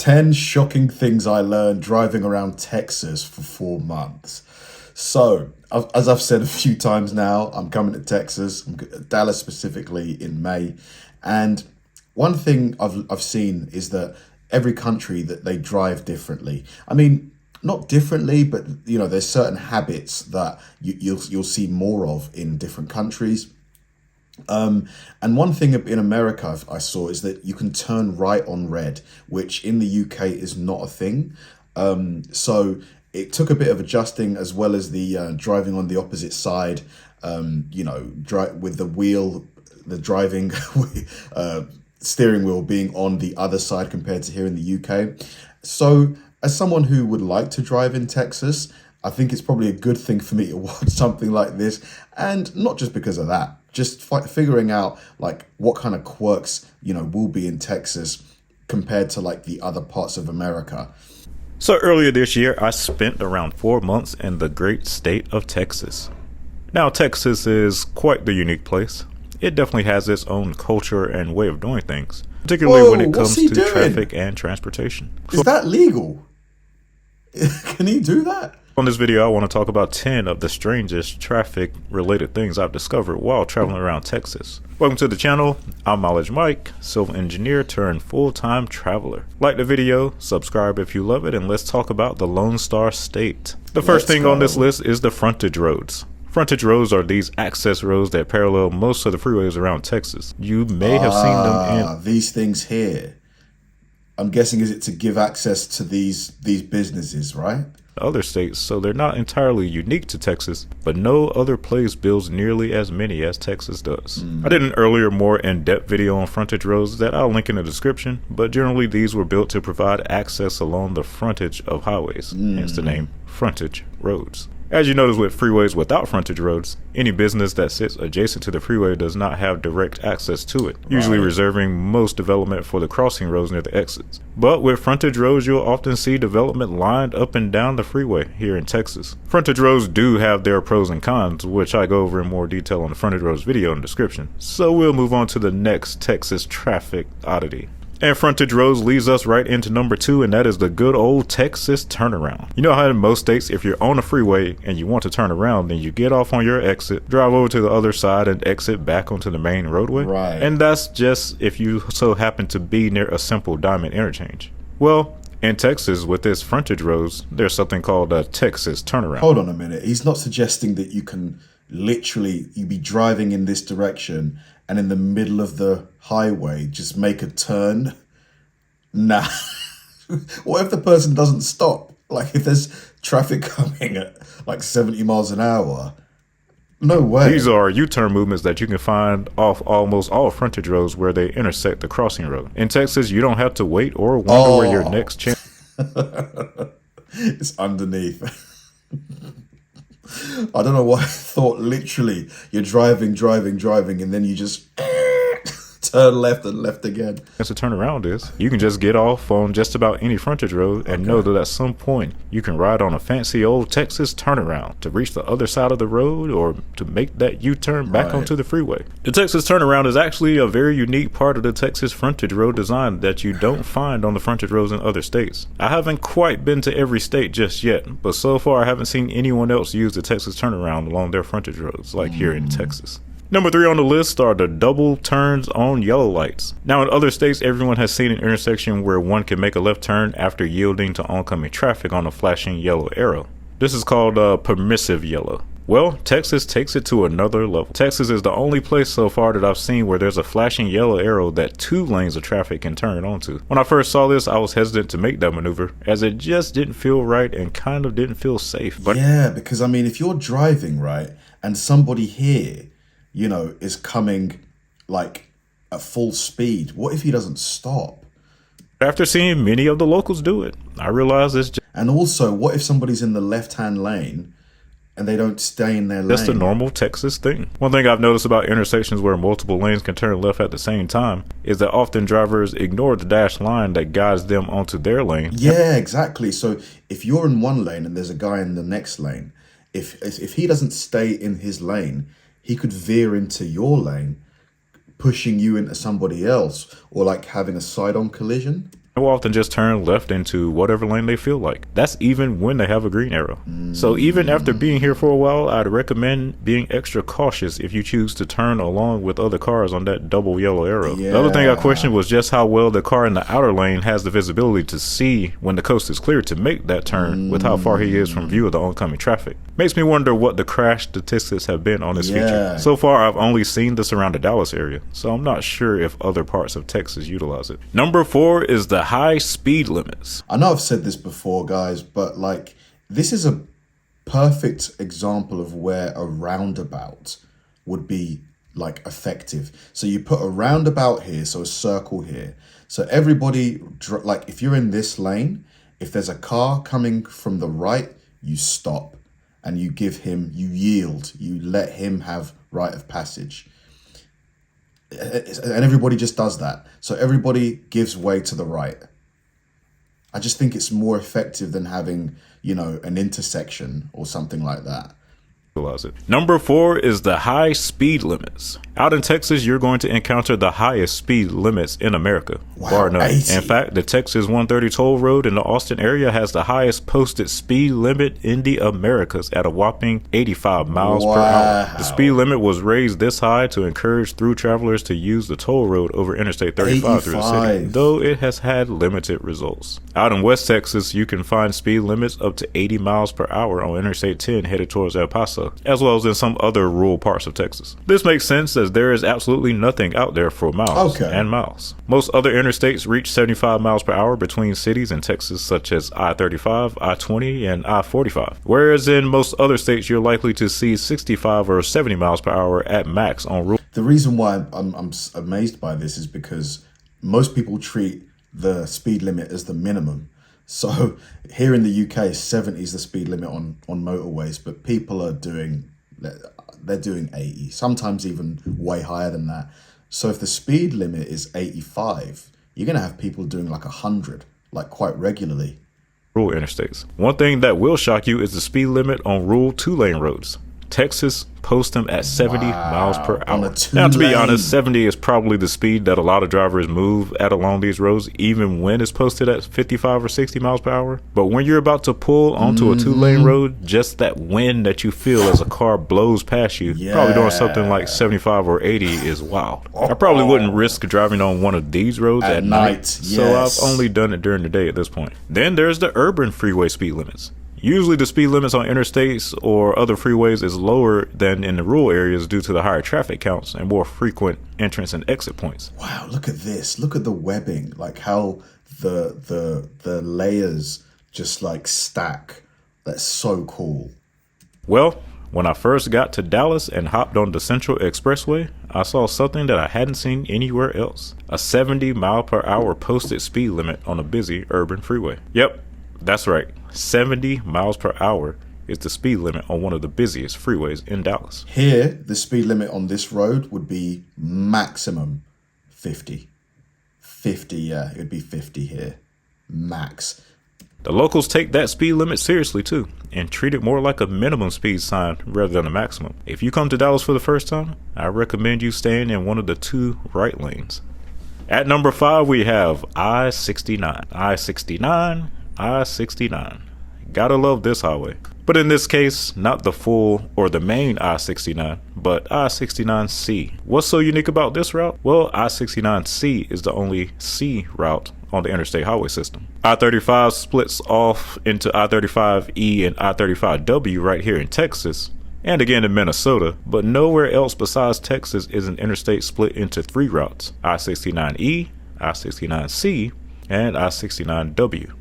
10 shocking things I learned driving around Texas for 4 months. So, as I've said a few times now, I'm coming to Texas, Dallas specifically, in May. And one thing I've seen is that every country that they drive differently. I mean, not differently, but there's certain habits that you'll see more of in different countries. And one thing in America I saw is that you can turn right on red, which in the UK is not a thing. So it took a bit of adjusting, as well as the driving on the opposite side, with the driving steering wheel being on the other side compared to here in the UK. So as someone who would like to drive in Texas, I think it's probably a good thing for me to watch something like this. And not just because of that, just figuring out like what kind of quirks, will be in Texas compared to like the other parts of America. So earlier this year, I spent around 4 months in the great state of Texas. Now, Texas is quite the unique place. It definitely has its own culture and way of doing things, particularly when it comes to traffic and transportation. Is that legal? Can he do that? On this video, I want to talk about 10 of the strangest traffic-related things I've discovered while traveling around Texas. Welcome to the channel. I'm Mileage Mike, civil engineer turned full-time traveler. Like the video, subscribe if you love it, and let's talk about the Lone Star State. The first thing on this list is the frontage roads. Frontage roads are these access roads that parallel most of the freeways around Texas. You may have seen them in these things here. I'm guessing is it to give access to these businesses, right? Other states, so they're not entirely unique to Texas, but no other place builds nearly as many as Texas does. I did an earlier, more in-depth video on frontage roads that I'll link in the description, but generally these were built to provide access along the frontage of highways, hence the name Frontage Roads. As you notice with freeways without frontage roads, any business that sits adjacent to the freeway does not have direct access to it, usually reserving most development for the crossing roads near the exits. But with frontage roads, you'll often see development lined up and down the freeway here in Texas. Frontage roads do have their pros and cons, which I go over in more detail on the frontage roads video in the description. So we'll move on to the next Texas traffic oddity. And frontage roads leads us right into number 2, and that is the good old Texas turnaround. You know how in most states, if you're on a freeway and you want to turn around, then you get off on your exit, drive over to the other side, and exit back onto the main roadway. Right. And that's just if you so happen to be near a simple diamond interchange. Well, in Texas, with its frontage roads, there's something called a Texas turnaround. Hold on a minute. He's not suggesting that you can you be driving in this direction and in the middle of the highway just make a turn? Nah. What if the person doesn't stop? Like if there's traffic coming at like 70 miles an hour? No way. These are U-turn movements that you can find off almost all frontage roads where they intersect the crossing road. In Texas, you don't have to wait or wonder where your next chance. It's underneath. I don't know why I thought literally you're driving, and then you just turn left and left again. As a turnaround is, you can just get off on just about any frontage road and know that at some point you can ride on a fancy old Texas turnaround to reach the other side of the road or to make that U-turn back onto the freeway. The Texas turnaround is actually a very unique part of the Texas frontage road design that you don't find on the frontage roads in other states. I haven't quite been to every state just yet, but so far I haven't seen anyone else use the Texas turnaround along their frontage roads like here in Texas. Number 3 on the list are the double turns on yellow lights. Now in other states, everyone has seen an intersection where one can make a left turn after yielding to oncoming traffic on a flashing yellow arrow. This is called permissive yellow. Well, Texas takes it to another level. Texas is the only place so far that I've seen where there's a flashing yellow arrow that 2 lanes of traffic can turn onto. When I first saw this, I was hesitant to make that maneuver as it just didn't feel right and kind of didn't feel safe. But yeah, because I mean, if you're driving, right, and somebody here, is coming like at full speed, what if he doesn't stop? After seeing many of the locals do it, I realized it's just... And also, what if somebody's in the left-hand lane and they don't stay in their lane? That's the normal Texas thing. One thing I've noticed about intersections where multiple lanes can turn left at the same time is that often drivers ignore the dashed line that guides them onto their lane. Yeah, exactly. So if you're in one lane and there's a guy in the next lane, if he doesn't stay in his lane, he could veer into your lane, pushing you into somebody else, or like having a side-on collision. will often just turn left into whatever lane they feel like. That's even when they have a green arrow. So even after being here for a while, I'd recommend being extra cautious if you choose to turn along with other cars on that double yellow arrow. Yeah. The other thing I questioned was just how well the car in the outer lane has the visibility to see when the coast is clear to make that turn with how far he is from view of the oncoming traffic. Makes me wonder what the crash statistics have been on this feature. So far, I've only seen this around the Dallas area, so I'm not sure if other parts of Texas utilize it. Number 4 is the high speed limits. I know I've said this before, guys, but like, this is a perfect example of where a roundabout would be like effective. So you put a roundabout here, so a circle here. So everybody, like if you're in this lane, if there's a car coming from the right, you stop and you give him, you yield, you let him have right of passage. And everybody just does that. So everybody gives way to the right. I just think it's more effective than having, you know, an intersection or something like that. Number 4 is the high speed limits. Out in Texas, you're going to encounter the highest speed limits in America, bar none. 80. In fact, the Texas 130 toll road in the Austin area has the highest posted speed limit in the Americas at a whopping 85 miles per hour. The speed limit was raised this high to encourage through travelers to use the toll road over Interstate 35 through the city, though it has had limited results. Out in West Texas, you can find speed limits up to 80 miles per hour on Interstate 10 headed towards El Paso, as well as in some other rural parts of Texas. This makes sense as there is absolutely nothing out there for miles and miles. Most other interstates reach 75 miles per hour between cities in Texas, such as I-35, I-20, and I-45, whereas in most other states you're likely to see 65 or 70 miles per hour at max on rural. The reason why I'm amazed by this is because most people treat the speed limit as the minimum. So here in the UK, 70 is the speed limit on motorways, but people are doing, they're doing 80, sometimes even way higher than that. So if the speed limit is 85, you're going to have people doing like 100, like quite regularly. Rural interstates. One thing that will shock you is the speed limit on rural 2-lane roads. Texas posts them at 70 miles per hour. Now, to be honest, 70 is probably the speed that a lot of drivers move at along these roads, even when it's posted at 55 or 60 miles per hour. But when you're about to pull onto a 2-lane road, just that wind that you feel as a car blows past you, probably doing something like 75 or 80 is wild. I probably wouldn't risk driving on one of these roads at night, so I've only done it during the day at this point. Then there's the urban freeway speed limits. Usually the speed limits on interstates or other freeways is lower than in the rural areas due to the higher traffic counts and more frequent entrance and exit points. Wow, look at this. Look at the webbing, like how the layers just like stack. That's so cool. Well, when I first got to Dallas and hopped on the Central Expressway, I saw something that I hadn't seen anywhere else. A 70 mile per hour posted speed limit on a busy urban freeway. Yep, that's right. 70 miles per hour is the speed limit on one of the busiest freeways in Dallas. Here, the speed limit on this road would be maximum 50. 50, yeah, it would be 50 here. Max. The locals take that speed limit seriously too, and treat it more like a minimum speed sign rather than a maximum. If you come to Dallas for the first time, I recommend you staying in one of the 2 right lanes. At number 5, we have I-69. I-69. I-69. Gotta love this highway. But in this case, not the full or the main I-69, but I-69C. What's so unique about this route? Well, I-69C is the only C route on the interstate highway system. I-35 splits off into I-35E and I-35W right here in Texas, and again in Minnesota, but nowhere else besides Texas is an interstate split into 3 routes: I-69E, I-69C, and I-69W.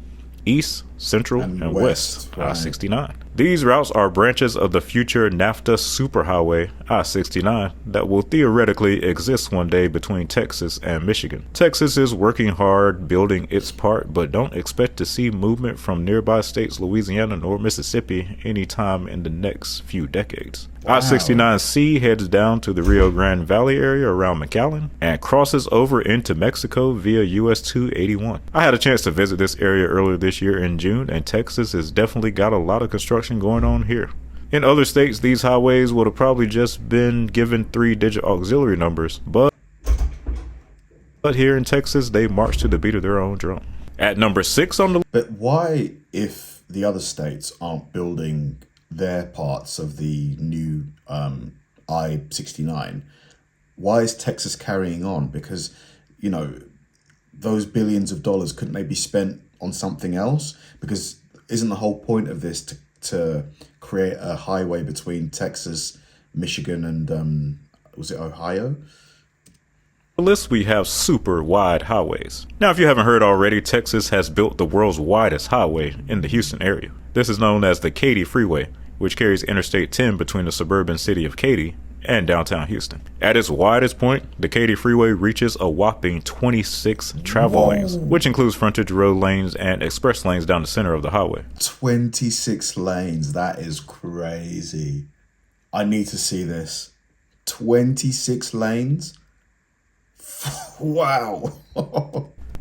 East, Central, and West, I-69. These routes are branches of the future NAFTA superhighway I-69 that will theoretically exist one day between Texas and Michigan. Texas is working hard building its part, but don't expect to see movement from nearby states Louisiana nor Mississippi anytime in the next few decades. I-69C heads down to the Rio Grande Valley area around McAllen and crosses over into Mexico via US 281. I had a chance to visit this area earlier this year in June, and Texas has definitely got a lot of construction going on here. In other states, these highways would have probably just been given 3-digit auxiliary numbers, but here in Texas, they march to the beat of their own drum. At number 6 on the But why, if the other states aren't building their parts of the new I-69, why is Texas carrying on? Because, you know, those billions of dollars, couldn't they be spent on something else? Because isn't the whole point of this to create a highway between Texas, Michigan, and was it Ohio? list, we have super wide highways. Now, if you haven't heard already, Texas has built the world's widest highway in the Houston area. This is known as the Katy Freeway, which carries Interstate 10 between the suburban city of Katy and downtown Houston. At its widest point, the Katy Freeway reaches a whopping 26 travel lanes, which includes frontage road lanes and express lanes down the center of the highway. 26 lanes, that is crazy. I need to see this. 26 lanes? Wow.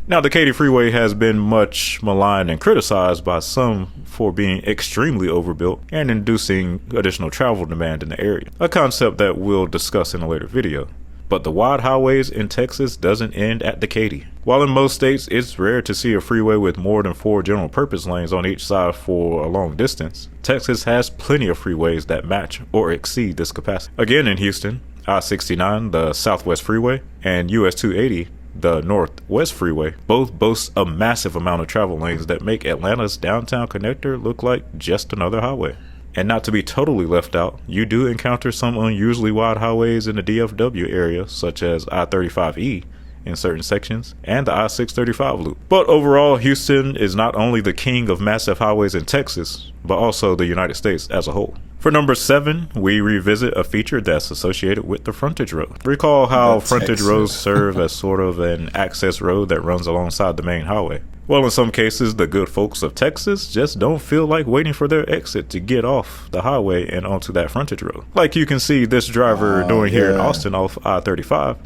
Now, the Katy Freeway has been much maligned and criticized by some for being extremely overbuilt and inducing additional travel demand in the area, a concept that we'll discuss in a later video. But the wide highways in Texas doesn't end at the Katy. While in most states it's rare to see a freeway with more than 4 general purpose lanes on each side for a long distance, Texas has plenty of freeways that match or exceed this capacity. Again, in Houston, I-69, the Southwest Freeway, and US 280, the Northwest Freeway, both boast a massive amount of travel lanes that make Atlanta's downtown connector look like just another highway. And not to be totally left out, you do encounter some unusually wide highways in the DFW area, such as I-35E in certain sections, and the I-635 loop. But overall, Houston is not only the king of massive highways in Texas, but also the United States as a whole. For number 7, we revisit a feature that's associated with the frontage road. Recall how frontage roads serve as sort of an access road that runs alongside the main highway. Well, in some cases, the good folks of Texas just don't feel like waiting for their exit to get off the highway and onto that frontage road. Like you can see this driver doing here in Austin off I-35.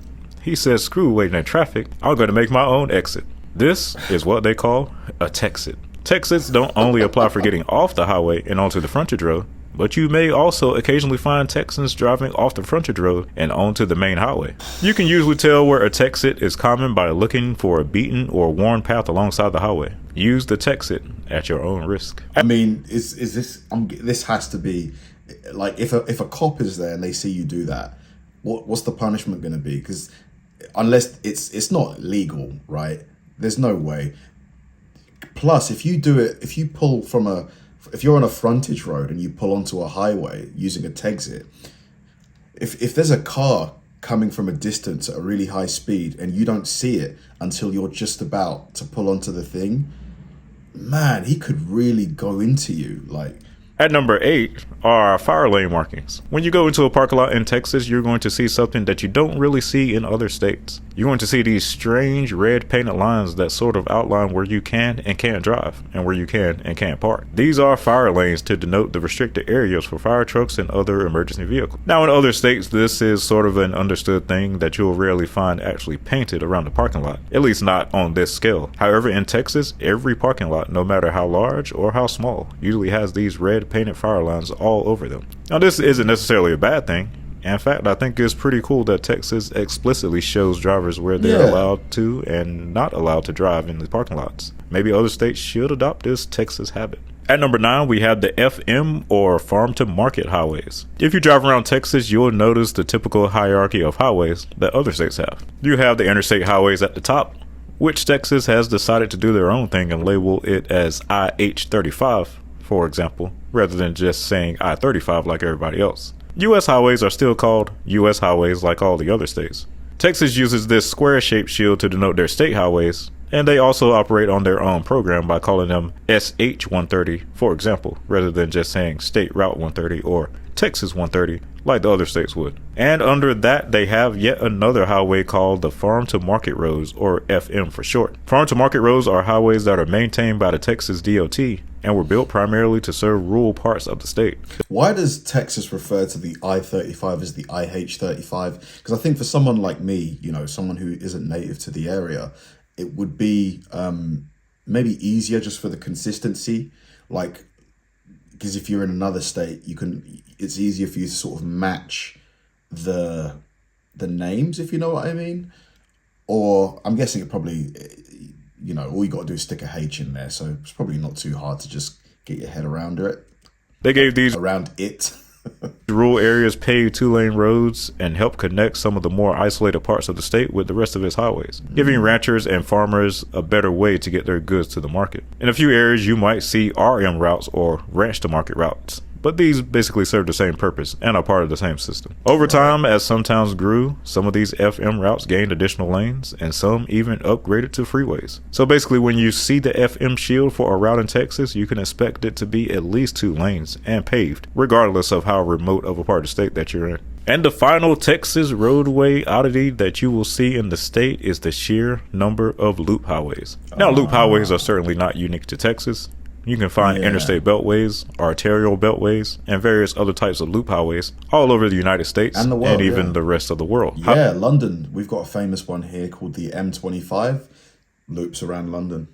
He says, screw waiting in traffic, I'm going to make my own exit. This is what they call a Texit. Texits don't only apply for getting off the highway and onto the frontage road, but you may also occasionally find Texans driving off the frontage road and onto the main highway. You can usually tell where a Texit is common by looking for a beaten or worn path alongside the highway. Use the Texit at your own risk. I mean, is this? This has to be like if a cop is there and they see you do that, what's the punishment going to be? Because unless it's not legal, right? There's no way. Plus, if you do it, if you pull from if you're on a frontage road and you pull onto a highway using a Texit, if there's a car coming from a distance at a really high speed and you don't see it until you're just about to pull onto the thing, man, he could really go into you. Like, at number 8 are fire lane markings. When you go into a parking lot in Texas, you're going to see something that you don't really see in other states. You're going to see these strange red painted lines that sort of outline where you can and can't drive and where you can and can't park. These are fire lanes to denote the restricted areas for fire trucks and other emergency vehicles. Now, in other states, this is sort of an understood thing that you'll rarely find actually painted around the parking lot, at least not on this scale. However, in Texas, every parking lot, no matter how large or how small, usually has these red painted fire lines all over them. Now, this isn't necessarily a bad thing. In fact, I think it's pretty cool that Texas explicitly shows drivers where they're allowed to and not allowed to drive in the parking lots. Maybe other states should adopt this Texas habit. At number 9, we have the FM or farm to market highways. If you drive around Texas, you'll notice the typical hierarchy of highways that other states have. You have the interstate highways at the top, which Texas has decided to do their own thing and label it as IH-35, for example, rather than just saying I-35 like everybody else. U.S. highways are still called U.S. highways like all the other states. Texas uses this square-shaped shield to denote their state highways, and they also operate on their own program by calling them SH-130, for example, rather than just saying State Route 130 or Texas 130 like the other states would. And under that, they have yet another highway called the Farm to Market Roads, or FM for short. Farm to Market Roads are highways that are maintained by the Texas DOT and were built primarily to serve rural parts of the state. Why does Texas refer to the I-35 as the IH-35? Because I think for someone like me, you know, someone who isn't native to the area, it would be maybe easier just for the consistency. Like, because if you're in another state, it's easier for you to sort of match the names, if you know what I mean. Or I'm guessing it probably, you know, all you got to do is stick a H in there. So it's probably not too hard to just get your head around it. They gave these Around it. rural areas paved 2-lane roads and helped connect some of the more isolated parts of the state with the rest of its highways, giving ranchers and farmers a better way to get their goods to the market. In a few areas, you might see RM routes or ranch to market routes, but these basically serve the same purpose and are part of the same system. Over time, as some towns grew, some of these FM routes gained additional lanes, and some even upgraded to freeways. So basically, when you see the FM shield for a route in Texas, you can expect it to be at least 2 lanes and paved, regardless of how remote of a part of the state that you're in. And the final Texas roadway oddity that you will see in the state is the sheer number of loop highways. Now, loop highways are certainly not unique to Texas. You can find interstate beltways, arterial beltways, and various other types of loop highways all over the United States and, the world, and even the rest of the world. Yeah, London. We've got a famous one here called the M25. Loops around London.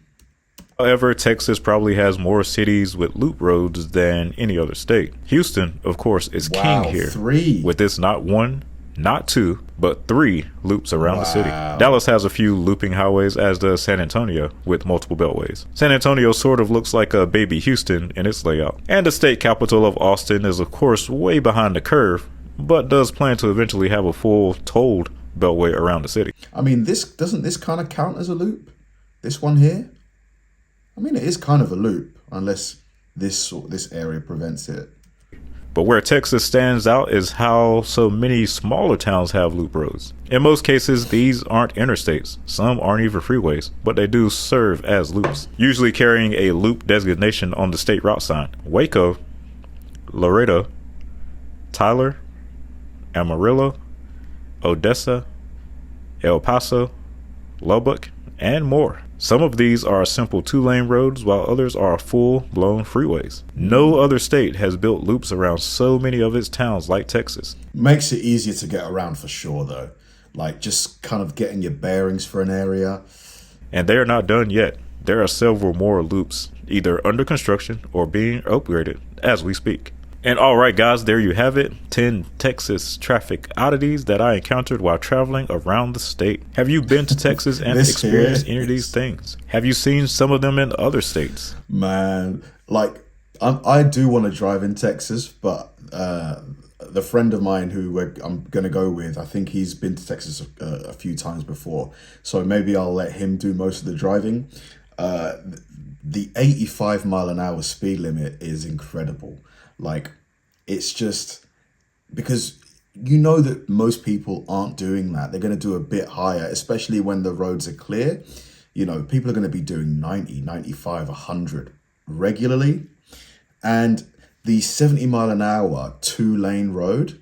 However, Texas probably has more cities with loop roads than any other state. Houston, of course, is king here. 3. With its not 1, not 2, but 3 loops around the city. Dallas has a few looping highways, as does San Antonio, with multiple beltways. San Antonio sort of looks like a baby Houston in its layout. And the state capital of Austin is of course way behind the curve, but does plan to eventually have a full tolled beltway around the city. I mean, doesn't this kind of count as a loop? This one here? I mean, it is kind of a loop, unless this area prevents it. But where Texas stands out is how so many smaller towns have loop roads. In most cases, these aren't interstates. Some aren't even freeways, but they do serve as loops, usually carrying a loop designation on the state route sign. Waco, Laredo, Tyler, Amarillo, Odessa, El Paso, Lubbock, and more. Some of these are simple 2-lane roads, while others are full-blown freeways. No other state has built loops around so many of its towns like Texas. Makes it easier to get around for sure, though. Like, just kind of getting your bearings for an area. And they are not done yet. There are several more loops, either under construction or being upgraded as we speak. And alright guys, there you have it. 10 Texas traffic oddities that I encountered while traveling around the state. Have you been to Texas and experienced any of these things? Have you seen some of them in other states? Man, like, I do want to drive in Texas, but the friend of mine who I'm going to go with, I think he's been to Texas a few times before. So maybe I'll let him do most of the driving. The 85 mile an hour speed limit is incredible. Like, it's just because you know that most people aren't doing that. They're going to do a bit higher, especially when the roads are clear. You know, people are going to be doing 90, 95, 100 regularly. And the 70 mile an hour 2-lane road,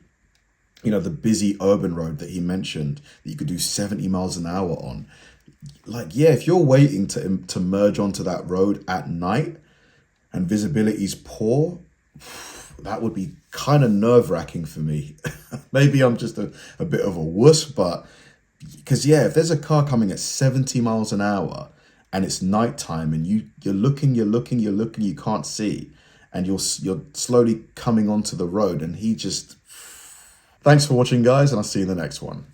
you know, the busy urban road that he mentioned that you could do 70 miles an hour on. Like, yeah, if you're waiting to merge onto that road at night and visibility's poor, that would be kind of nerve-wracking for me. Maybe I'm just a bit of a wuss, but because yeah, if there's a car coming at 70 miles an hour and it's nighttime and you're looking, you can't see, and you're slowly coming onto the road, and he just... Thanks for watching, guys, and I'll see you in the next one.